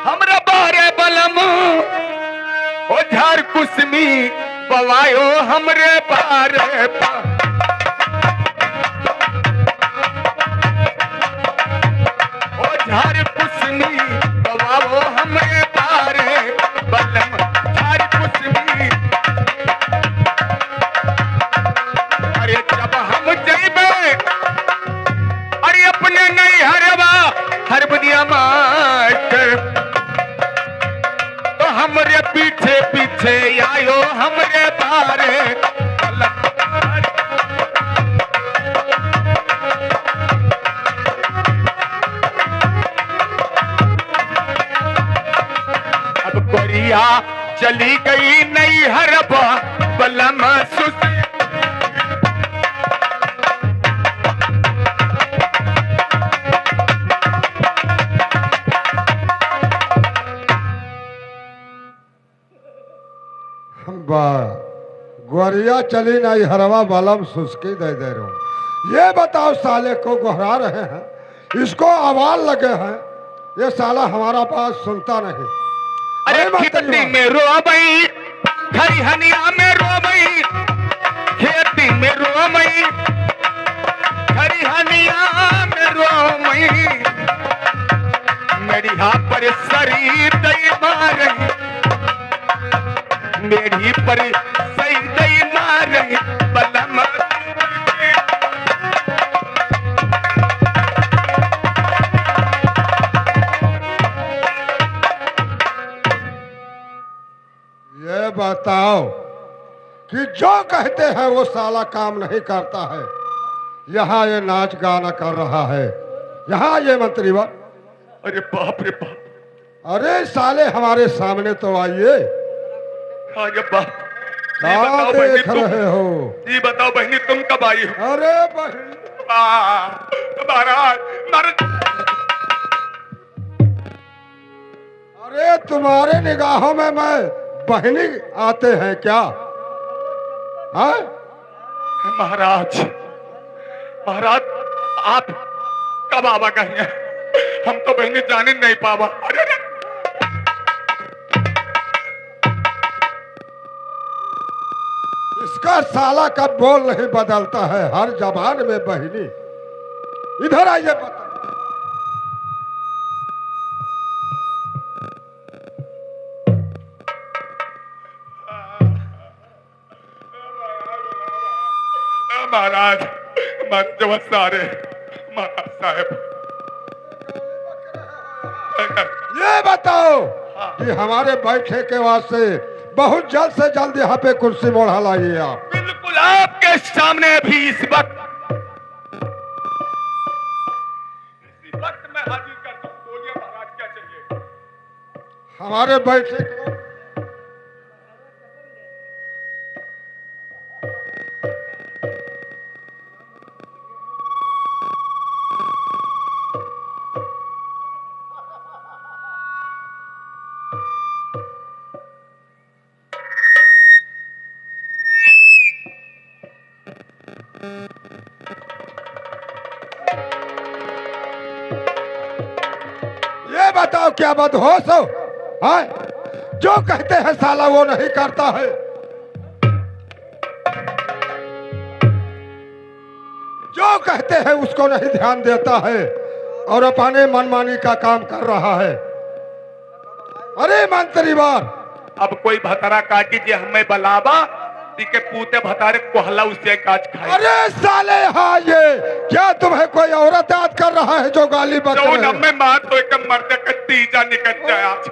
हमरा बारे बलम ओ झार कुसमी बवायो हमरे बारे ओ झार कुसमी बवाओ हमरे बारे बलम झार कुसमी। अरे जब हम जइबे अरे अपने नहीं हरवा हर बदिया मास्टर तो हमरे पीछे पीछे आयो हमरे बारे अब गोरिया चली गई नहीं हरबा बलम सुस। गोरिया चली नहीं हरवा बलम सुस्की दे रहा हूँ। ये बताओ साले को गुहरा रहे हैं, इसको आवाज लगे हैं, ये साला हमारा बात सुनता नहीं। अरे खेती में रो मई खरिहनिया में रो मई खेती में रो मई खरिहनिया में रो मई मेरी यहाँ पर शरीर दई मार मेरी पर सही दई मार बलम। ये बताओ कि जो कहते हैं वो साला काम नहीं करता है। यहाँ ये नाच गाना कर रहा है, यहाँ ये मंत्रीवर। अरे बाप रे बाप, अरे साले हमारे सामने तो आइए। अरे बाप, क्या देख रहे हो? ये बताओ बहनी तुम कब आई हो? अरे बहन महाराज अरे तुम्हारे निगाहों में मैं बहनी आते हैं क्या? हाँ? महाराज महाराज आप कब आवा कहेंगे? हम तो बहनी जाने नहीं पावा। अरे इसका साला का बोल नहीं बदलता है, हर जबान में बहनी। इधर आइए बता। महाराज जो सारे महाराज साहब ये बताओ कि हमारे बैठे के वास्ते बहुत जल्द से जल्द यहाँ पे कुर्सी मोड़ा लाइए आप। बिल्कुल आपके सामने भी इस वक्त मैं हाजिर करता हूँ। बोलिए महाराज क्या चाहिए? हमारे बैठे को ये बताओ क्या बदहोश हो? हाँ? जो कहते हैं साला वो नहीं करता है। जो कहते हैं उसको नहीं ध्यान देता है और अपने मनमानी का काम कर रहा है। अरे मंत्रीवार, अब कोई भतरा काटी हमें बलावा के पूते भतारे कोहला उससे काज खाए। अरे साले हाँ, ये क्या तुम्हें कोई औरत याद कर रहा है जो गाली बक रहे हैं? में मार तो एक मर्दे का तीजा निकल जाए आज।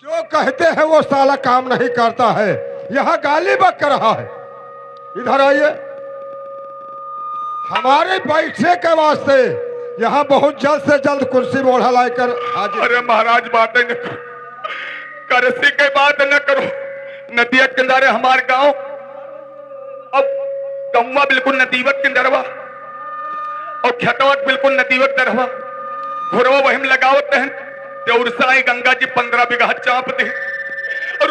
जो कहते हैं वो साला काम नहीं करता है, यहाँ गाली बक रहा है। इधर आइए। हमारे बैठने के वास्ते यहाँ बहुत जल्द से जल्द कुर्सी मोड़ा लाकर हाजिर। अरे महाराज बातें न करो, करसी के बात न करो। नदिया किनारे हमारे गांव, अब गौवा बिल्कुल नदीवत किंदरवा और खटवत बिल्कुल नदीवत दरवा घुरवा वहीम लगावत है देउरसाई गंगा जी 15 बीघा चाप दे। और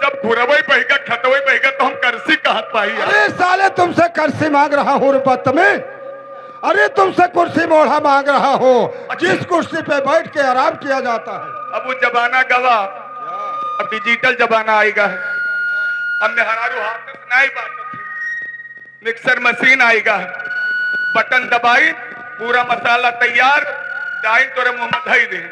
जब घुरवई बहेगा खतवई बहेगा तो हम करसी कहाँ पाई यार? अरे साले तुमसे कर्सी मांग रहा हूँ रुपत में। अरे तुमसे कुर्सी मोढ़ा मांग रहा हूँ जिस कुर्सी पे बैठ के आराम किया जाता है। अब वो जमाना गवा, अब डिजिटल जमाना आएगा है। अब मेहरारू हाथ से नहीं बात थी, मिक्सर मशीन आएगा है, बटन दबाई पूरा मसाला तैयार, डाइन तोरे मुंह में धई दे।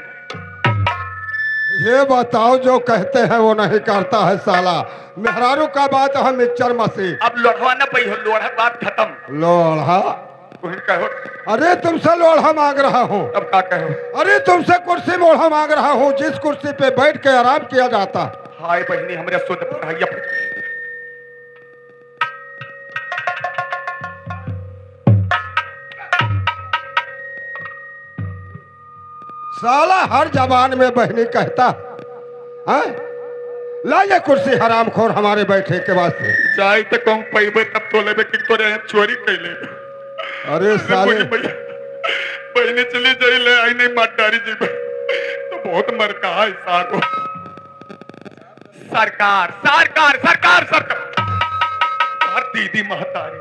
ये बताओ जो कहते हैं वो नहीं करता है साला। मेहरारू का बात है मिक्सर मशीन। अब लोढ़वा न पई हो, लोढ़ा बात खत्म। लोढ़ा? तुम कहो। अरे तुमसे लोढ़ा मांग रहा हूँ। अब क्या कहो? अरे तुमसे कुर्सी मोढ़ा मांग रहा हूँ जिस कुर्सी पे बैठ के आराम किया जाता है। हाय बहनी हमरे शुद्ध पढ़ाई। साला हर जबान में बहनी कहता है। ला ये कुर्सी हरामखोर हमारे बैठे के वास्ते। जाए तो कौन पैबे तब तो लेबे कि तोरे यहाँ चोरी कैले। अरे साले बहनी चली जाई ले आई नहीं माटारी जी तो बहुत मरका है साको। सरकार सरकार सरकार सरकार हर दीदी महतारी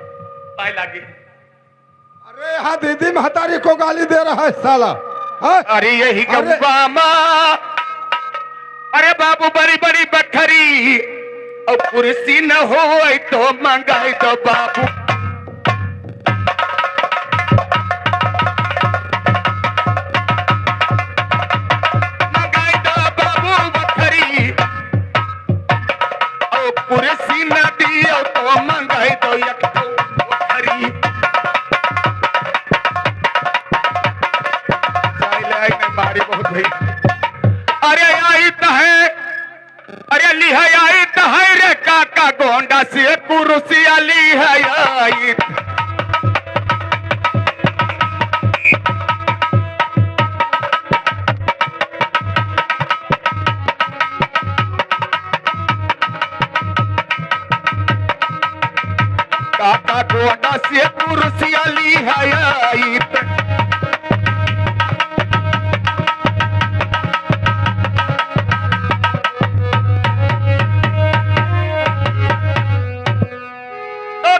पाए लागे। अरे हाँ दीदी महतारी को गाली दे रहा है साला। हाँ? अरे यही गवामा, अरे बाबू बड़ी बड़ी बखरी और कुर्सी न हो तो मंगाई तो बाबू। मंगाई तो बाबू बखरी और कुर्सी न दियो तो मंगाई तो एक बखरी। मारी बहुत भई। अरे आई तो है, अरे लिहा आई तो है रे काका गोंडा से कुर्सी अली है आई। काका गोंडा से कुर्सी अली है आई।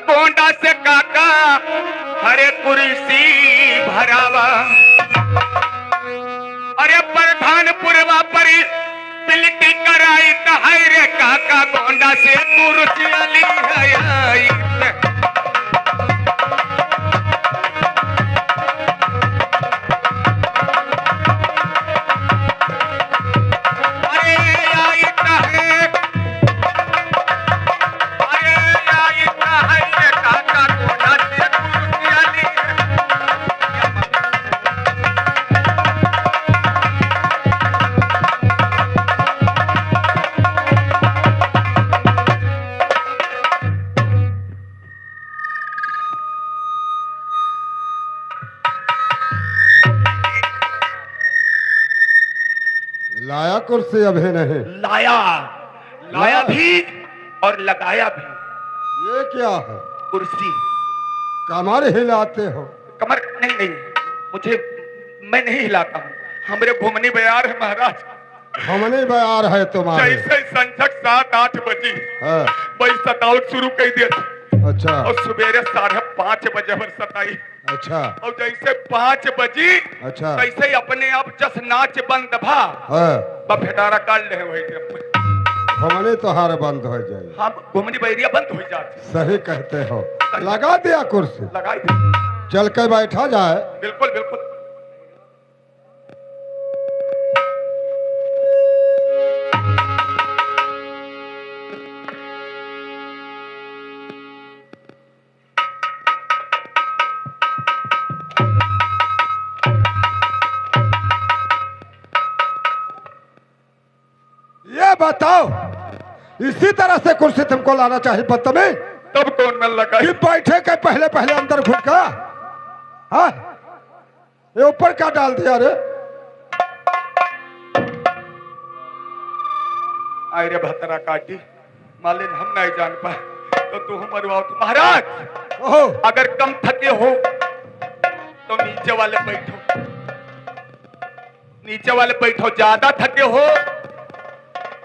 गोंडा से काका हरे कुर्सी भरावा। अरे प्रधानपुरवा परी पिलटी कराई तो हरे काका गोंडा से कुर्सी अली आई। लाया कुर्सी अभी नहीं? लाया, लाया भी और लगाया भी। ये क्या है? कुर्सी। कमर हिलाते हो? कमर नहीं नहीं, मुझे मैं नहीं हिलाता हूँ, हमारे घूमनी बयार है महाराज। घूमनी बयार है तुम्हारे? जैसे संझक 7-8 बजे वही सतावट शुरू कर दिया। अच्छा। और सवेरे 5:30 बजे पर सताई। अच्छा। और जैसे 5 बजी अच्छा कैसे अपने आप जस नाच बंद भा बफेटारा काट ले वही घूमनी तो हार बंद हो जाए। हाँ घूमनी बैरिया बंद हो जाती। सही कहते हो। लगा दिया कुर्सी? लगा दिया। चल के बैठा जाए। बिल्कुल बिल्कुल। ये बताओ इसी तरह से कुर्सी तुमको लाना चाहिए बदतमीज। तब कौन में लगा? कि बैठे के पहले पहले अंदर घुस का। हाँ ये ऊपर क्या डाल दिया रे? आए रे भतरा काटी मालिन हम नहीं जान पाए तो तू मरवाओ। महाराज ओहो अगर कम थके हो तो नीचे वाले बैठो, नीचे वाले बैठो। ज्यादा थके हो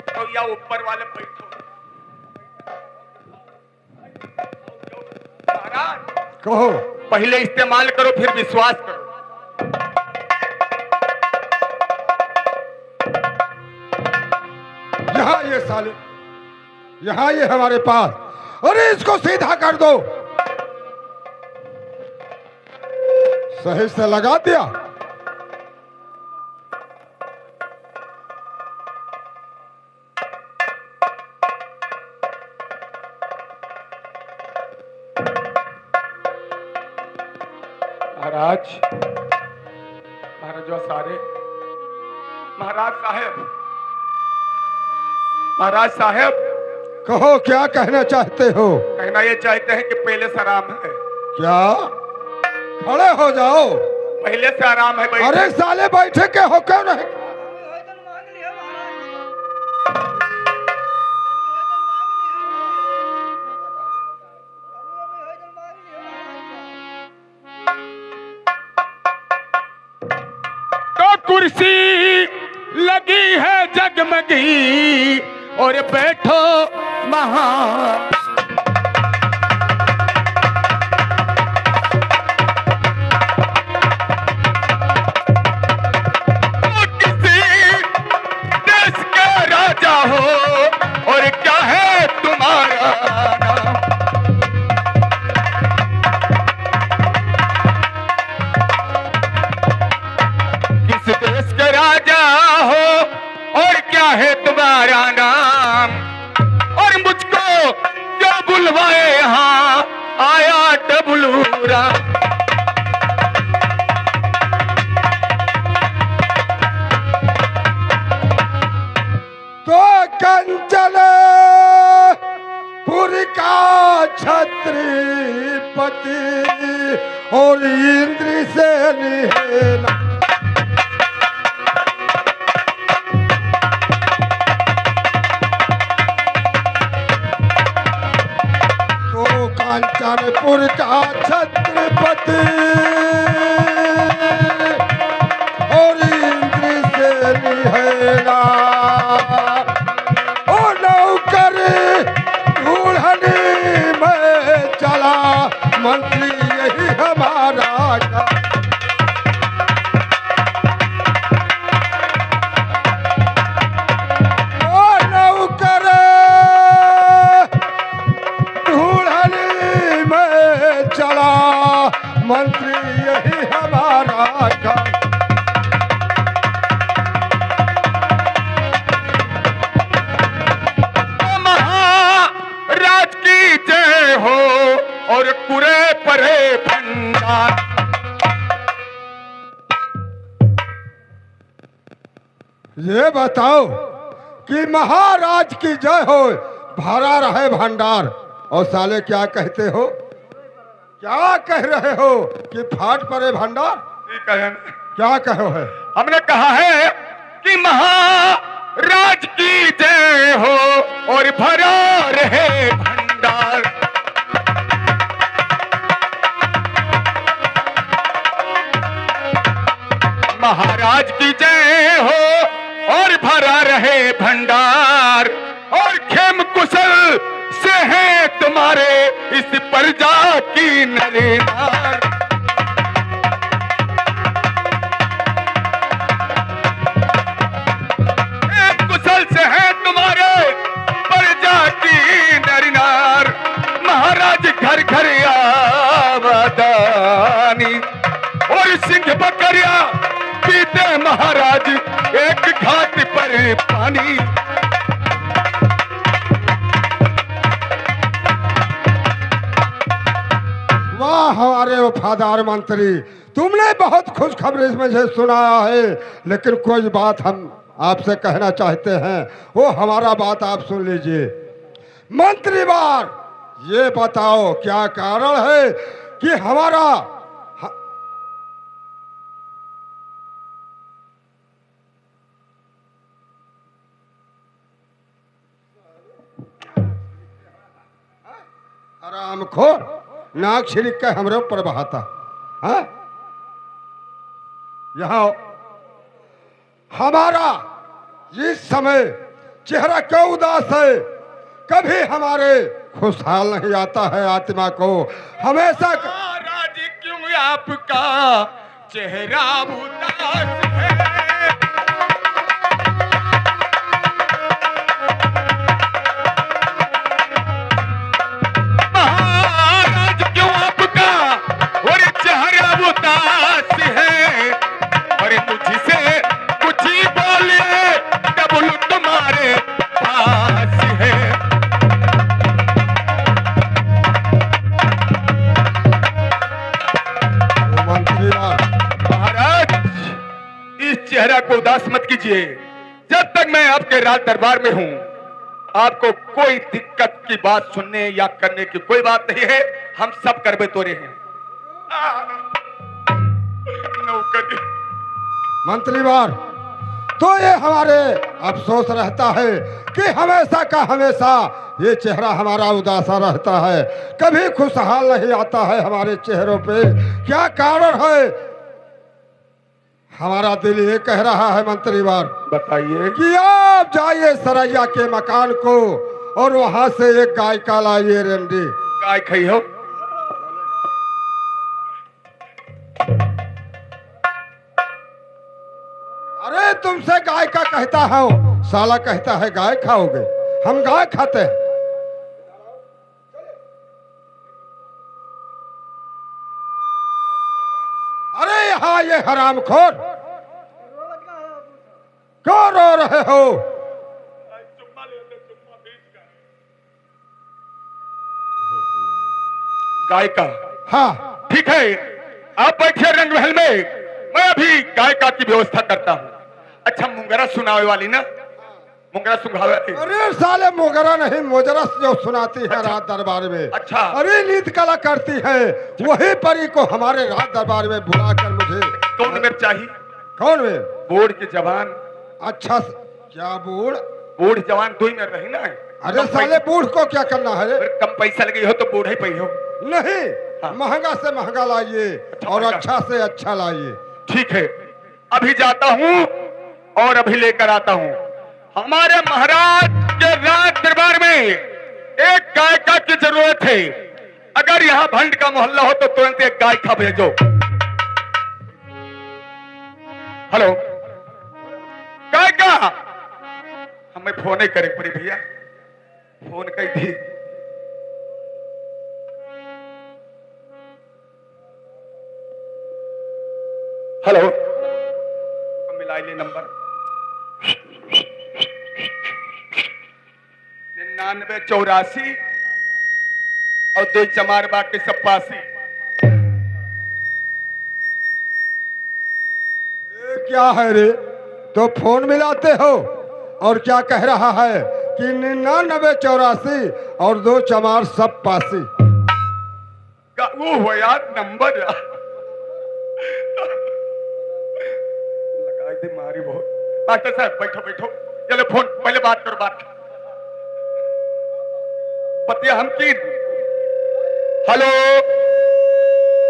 तो या ऊपर वाले बैठो। महाराज कहो। पहले इस्तेमाल करो फिर विश्वास करो। यहाँ ये साले, यहाँ ये हमारे पास, अरे इसको सीधा कर दो। सही से लगा दिया। महाराज, महाराज सारे, महाराज साहब, महाराज साहब, कहो क्या कहना चाहते हो? कहना ये चाहते हैं कि पहले से आराम है। क्या? खड़े हो जाओ। पहले से आराम है। अरे साले बैठे के हो क्यों नहीं? तो कुर्सी लगी है जगमगी और बैठो महा। हो और क्या है तुम्हारा नाम? किस देश के राजा हो और क्या है तुम्हारा नाम? और मुझको क्यों बुलवाए यहाँ आया डबलूरा? तो कंचन पुरी का छत्रपति और इंद्र से निहेला। तो कांचनपुर का छत्रपति और इंद्र से निहेला। मंत्री यही हमारा का। ओ नौकर ढूंढने में चला, मंत्री यही हमारा का। महाराज की जय हो और पूरे परे भंडार। ये बताओ कि महाराज की जय हो, भरा रहे भंडार, और साले क्या कहते हो? क्या कह रहे हो कि फाट पड़े भंडार? क्या कहो है? हमने कहा है कि महाराज की जय हो और भरा रहे भंडार। महाराज की जय हो और भरा रहे भंडार। और खेम कुशल से है तुम्हारे इस प्रजा की नरेनार। खेम कुशल से है तुम्हारे प्रजा की नरेनार। महाराज घर घर आबादानी और सिंह बकरिया पीते महाराज एक घाट पर पानी। वाह हमारे वफादार मंत्री, तुमने बहुत खुशखबरी मुझे सुनाया है, लेकिन कोई बात हम आपसे कहना चाहते हैं, वो हमारा बात आप सुन लीजिए। मंत्रीवार, ये बताओ क्या कारण है कि हमारा आराम खोर नाक छिड़क के हमरे ऊपर बहाता है। यहाँ हमारा इस समय चेहरा क्यों उदास है? कभी हमारे खुशहाल नहीं आता है आत्मा को। हमेशा महाराज क्यों आपका चेहरा उदास है? महाराज क्यों आपका और चेहरा उदास है? अरे मुझसे कुछ ही बोलिए डबल तुम्हारे पास है। मंत्री महाराज इस चेहरा को उदास मत कीजिए। जब तक मैं आपके राज दरबार में हूं आपको कोई दिक्कत की बात सुनने या करने की कोई बात नहीं है। हम सब करबे तोरे हैं। नौकरी मंत्रीवार, तो ये हमारे अफसोस रहता है कि हमेशा का हमेशा ये चेहरा हमारा उदासा रहता है, कभी खुशहाल नहीं आता है हमारे चेहरों पे। क्या कारण है? हमारा दिल ये कह रहा है मंत्रीवार बताइए। कि आप जाइए सरैया के मकान को और वहां से एक गाय का लाइए रेंडी। गाय खाई हो? अरे तुमसे गाय का कहता हूं, साला कहता है गाय खाओगे। हम गाय खाते हैं। अरे यहाँ ये हरामखोर क्यों रो रहे हो? गाय का? हाँ ठीक है, आप बैठिए रंग महल में, मैं अभी गाय का की व्यवस्था करता हूँ। अच्छा मुंगरा सुनावे वाली ना? मुंगरा सुनावे वाली। अरे साले मोगरा नहीं, मोजरस जो सुनाती है रात दरबार में। अच्छा। अरे नीत कला करती है, वही परी को हमारे रात दरबार में बुलाकर मुझे। कौन मेरे चाहिए? कौन में? बूढ़ के जवान। अच्छा क्या बूढ़? बूढ़ जवान दो ही में रही ना। अरे साले बूढ़ को क्या करना है रे? कम पैसा लगी हो तो बूढ़ा ही पही हो। नहीं हाँ। महंगा से महंगा लाइए और महंगा। अच्छा से अच्छा लाइए। ठीक है, अभी जाता हूँ और अभी लेकर आता हूँ। हमारे महाराज के राज दरबार में एक गायिका की जरूरत है। अगर यहाँ भंड का मोहल्ला हो तो तुरंत एक गायिका भेजो। हेलो गायिका, हमें फोन ही करे पड़ी भैया, फोन कही थी। हेलो, मिला ले नंबर 9984 और 2 चमार बाकी 87। ये क्या है रे? तो फोन मिलाते हो और क्या कह रहा है कि 9984 और 2 चमार सब पासी। वो हो यार नंबर यार, लगाई थी मारी बहुत। मास्टर साहब बैठो बैठो, चलो फोन पहले बात करो। बात बतिया हम की। हेलो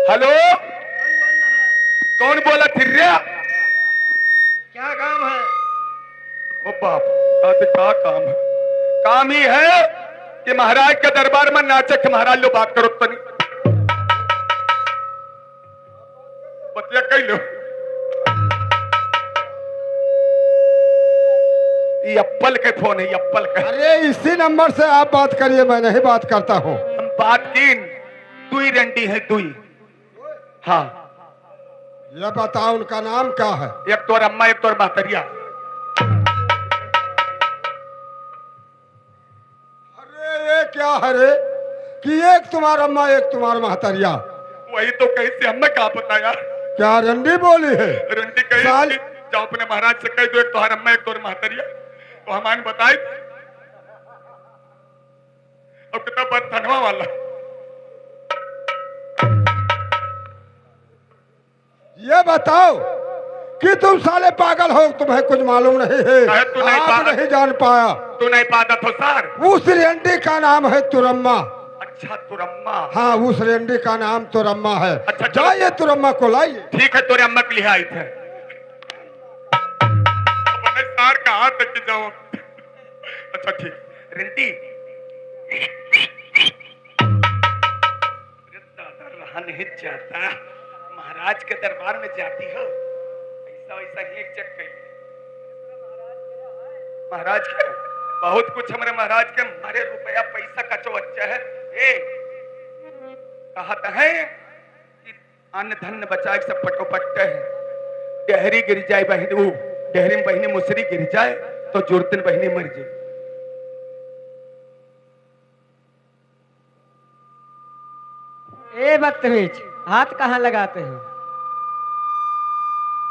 हेलो, कौन बोला फिर रे? क्या काम है? ओ बाप, क्या काम है? काम ही है कि महाराज के दरबार में नाचक महाराज लो बात करो। तनी बतिया कही लो। ये एप्पल के फोन है, एप्पल का। अरे इसी नंबर से आप बात करिए, मैं नहीं बात करता हूँ। हम बात की दुई रंडी है, दुई। हाँ, ये बताओ उनका नाम क्या है? एक तो अम्मा एक तो महतरिया। अरे ये क्या है रे कि एक तुम्हारा अम्मा एक तुम्हारा महतरिया? वही तो कही से हमें कहा पता यार। क्या रंडी बोली है? रंडी कही साल- कि जाओ अपने महाराज से कह दो एक तो अम्मा एक तो महतरिया। तो हमारे बताए अब कितना बात धनवा वाला। ये बताओ कि तुम साले पागल हो, तुम्हें कुछ मालूम नहीं है? अरे तू नहीं आप पागल। नहीं जान पाया। तू नहीं पाता तो सार। उस रेंडी का नाम है तुरम्मा। अच्छा तुरम्मा। हाँ, उस रेंडी का नाम तुरम्मा है। अच्छा, चलो। जाइए तुरम्मा को लाइए। ठीक है, तोरे अम्मा के लिए आई थे। अपने सार का हाथ तक जाओ। अच्छा ठीक, रिंटी अरे दादा रहा नहीं जाता, महाराज के दरबार में जाती हो, ऐसा वैसा ही एक चक कही। महाराज के बहुत कुछ हमारे महाराज के, हमारे रुपया पैसा का जो अच्छा है। ए कहत है कि अन्न धन बचाए सब पटोपट्टे है। डेहरी गिर जाए बहनी, डेहरी में बहनी मुसरी गिर जाए तो जुर्तन बहनी मर जाए। ए बदतमीज, हाथ कहाँ लगाते हो?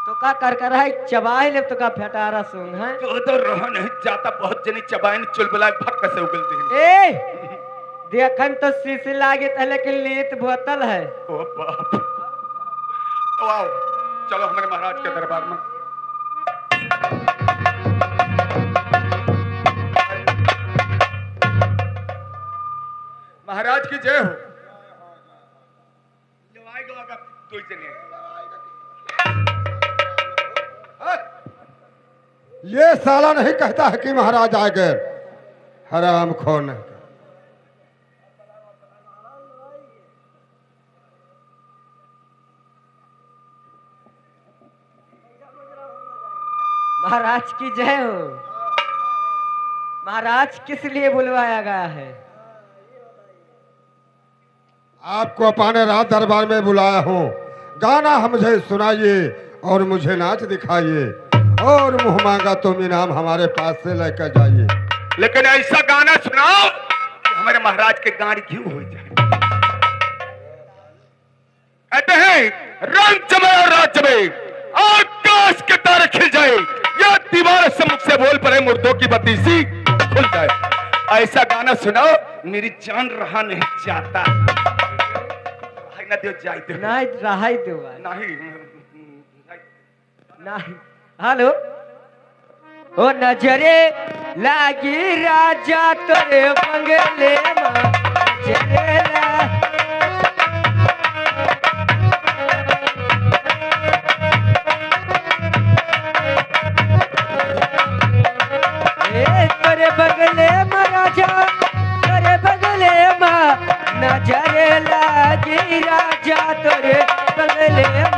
तो का कर है चबाई ले, तो का फटारा सुन है। तो रहा नहीं जाता, बहुत जनी चबाइन चुलबुला भक्क से उगल दे। ए देखन तो शीश लागे था, लेकिन लीत बोतल है। ओ बाप, तो आओ चलो हमारे महाराज के दरबार में। महाराज की जय हो। ये साला नहीं कहता है कि महाराज आ गए, हराम खोर नहीं। महाराज की जय हो। महाराज किस लिए बुलवाया गया है? आपको अपने रात दरबार में बुलाया हूँ। गाना हम मुझे सुनाइए और मुझे नाच दिखाइए, और मुँह मांगा तुम इनाम हमारे पास से लेकर जाइए। लेकिन ऐसा गाना सुनाओ कि हमारे महाराज के गाड़ी क्यों हो जाए। कहते हैं रंग जमे और रात जमे, आकाश के तारे खिल जाए, या दीवार सम्मुख से बोल पड़े मुर्दों की बत्तीसी खुल जाए। ऐसा गाना सुनाओ, मेरी जान रहा नहीं जाता। ना दो जाए दो, नहीं रहा दो, नहीं नहीं। हेलो, ओ नजरे लागी राजा तोरे बंगले में, नजरे तोरे बगले में राजा, तोरे बगले में नजरे लागी राजा तोरे बगले में।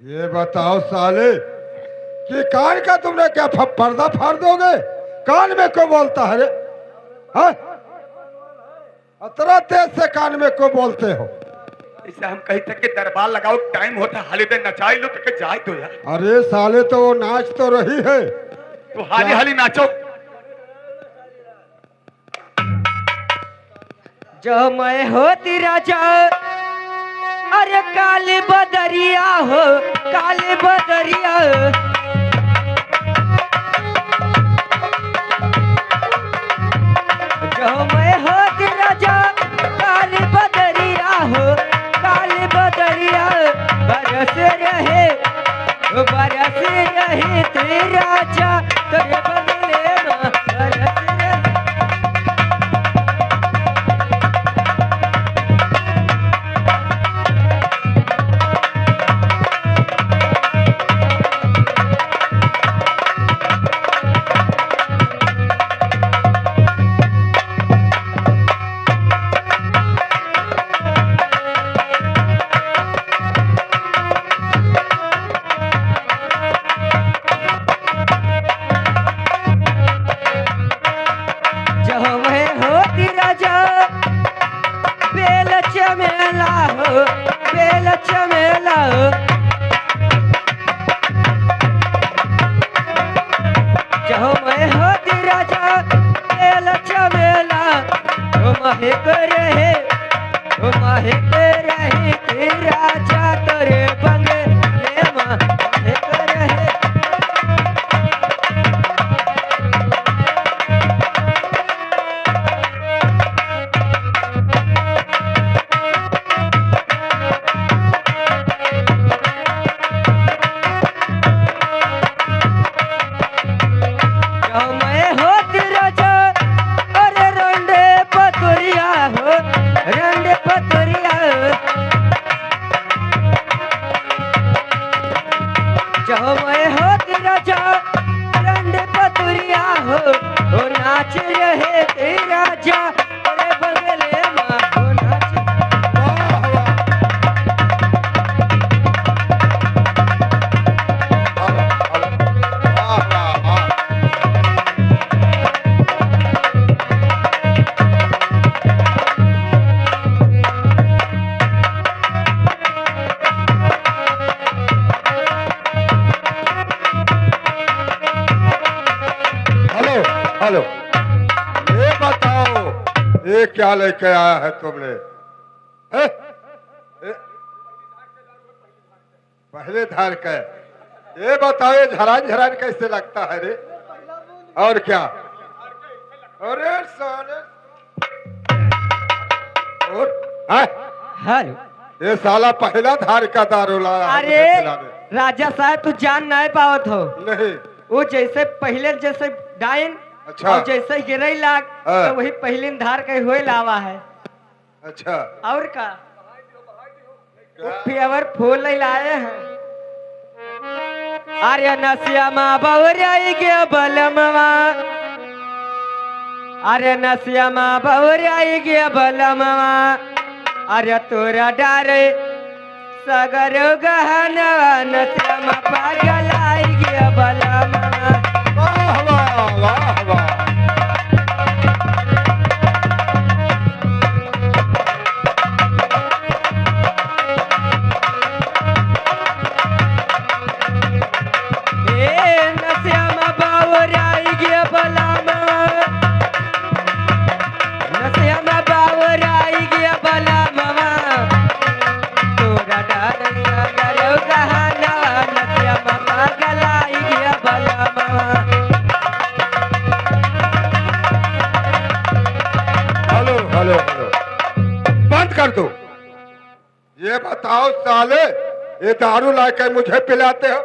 ये बताओ साले कि कान का तुमने क्या पर्दा फाड़ दोगे? कान में क्यों बोलता है रे? हाँ? इतना तेज से कान में क्यों बोलते हो? ऐसा हम कही थे कि दरबार लगाओ, टाइम होता हाली दे नचाई लो तो जाए तो यार। अरे साले तो वो नाच तो रही है, तो हाली हाली नाचो। जो मैं होती राजा, अरे काली बदरिया हो, काली बदरिया। जो मैं होती राजा, काली बदरिया हो, काली बदरिया। बरस रहे तेरे राजा तेरे बदले में, बरस रहे। जाओ मैं हो तेरा जा रंड पतुरिया हो नाच रहे तेरा जा तेरे बगले माँ हो नाच। वाह वाह वाह। हेलो हेलो, ये बताओ ये क्या लेके आया है तुमने? हैं? पहले धार का ये बताओ, ये झरान झरान कैसे लगता है रे? और क्या? अरे साले, और हैं? हेलो ये साला पहला धार का दारू लाया है अरे मुझे पिलाने। राजा साहब तू जान नहीं पावत हो नहीं। वो जैसे पहले जैसे डाइन अच्छा। और जैसे गिरई लाग हाँ। तो वही पहले धार के हुए लावा है। अच्छा, और का फेवर फूल लाए हैं। अरे नसिया माँ बहुरियाई के बलमवा अरे नसिया माँ बहुरियाई के बलमवा अरे तोरा डारे सगर गहनवा नसिया माँ पागल आई के बलमवा। वाह वाह वाह वाह। ए नसिया माँ बहुरियाई के बलमवा नसिया माँ बहुरियाई के बलमवा तोरा डारे सगर गहनवा नसिया माँ पागल आई के बलमवा। हेलो हेलो हेलो, बंद कर दो। ये बताओ साले, ये दारू लाके मुझे पिलाते हो?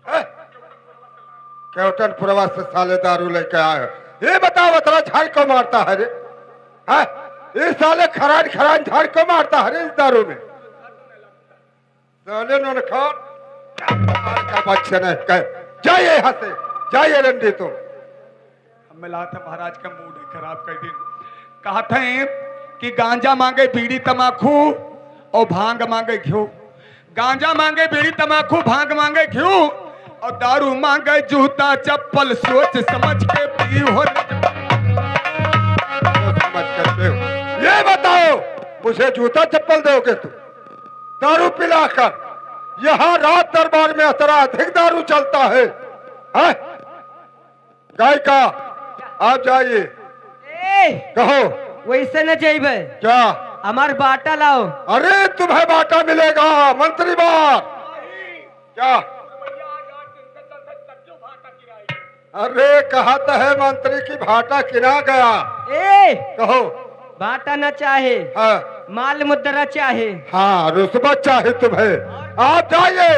हैं? केवटनपुरवा से साले दारू लेके आए हो। ये बताओ बतरा झाड़ को मारता है रे? हैं? ये साले खरान खरान झाड़ को मारता है रे इस दारू में? साले ननखान का बच्चे ने कहे जाइए यहाँ से, जाइए रंडी तुम। मिला था महाराज का मूड है खराब कर दिन। कहा थे कि गांजा मांगे बीड़ी तमाकू और भांग मांगे घ्यू। गांजा मांगे बीड़ी तमाकू भांग मांगे घ्यू और दारू मांगे जूता चप्पल। सोच समझ के पी हो। समझ करते हो? ये बताओ मुझे जूता चप्पल दोगे तुम? दारू पिलाकर यहाँ रात दरबार में इतना अधिक दारू चलता है, हैं? गाय का आप जाइए, ए कहो वैसे न जेबे क्या? हमार बाटा लाओ। अरे तुम्हें बाटा मिलेगा मंत्री बार। क्या? अरे कहता है मंत्री की भाटा किना गया। ए कहो। बाटा न चाहे हाँ माल मुद्रा चाहे। हाँ, रुस्बत चाहे तुम्हें। आप जाइए,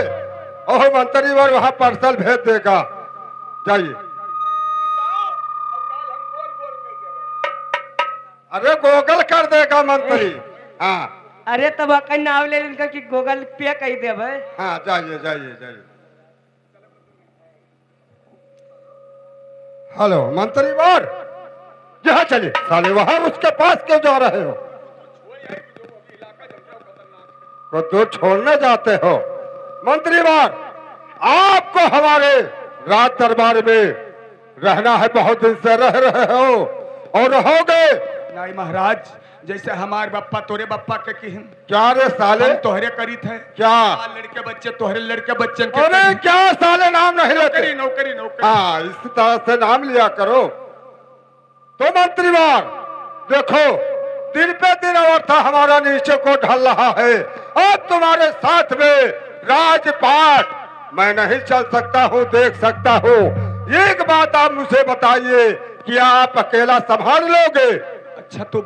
ओह मंत्री वर वहां पार्सल भेज देगा, जाइए। अरे गोगल कर देगा मंत्री। हाँ अरे तब अकन नाव ले इनका कि गूगल पे कही देबे। हाँ, जाइए जाइए जाइए। हेलो मंत्री वर, यहाँ चलिए। साले वहां उसके पास क्यों जा रहे हो? को तो छोड़ने जाते हो? मंत्री वर, आपको हमारे राज दरबार में रहना है, बहुत दिन से रह रहे हो और रहोगे। नहीं महाराज, जैसे हमारे बप्पा तोरे बप्पा के की क्या रे साले? हम तोहरे करी थे क्या? लड़के बच्चे तोहरे लड़के बच्चन के अरे करी। क्या साले नाम नहीं लेते? नौकरी नौकरी नौकरी। हाँ, इस तरह से नाम लिया करो। तो मंत्रीवार देखो, दिन पे दिन अवस्था हमारा नीचे को ढल रहा है। अब तुम्हारे साथ में राजपाट मैं नहीं चल सकता हूँ, देख सकता हूँ। एक बात आप मुझे बताइए कि आप अकेला संभाल लोगे? अच्छा तो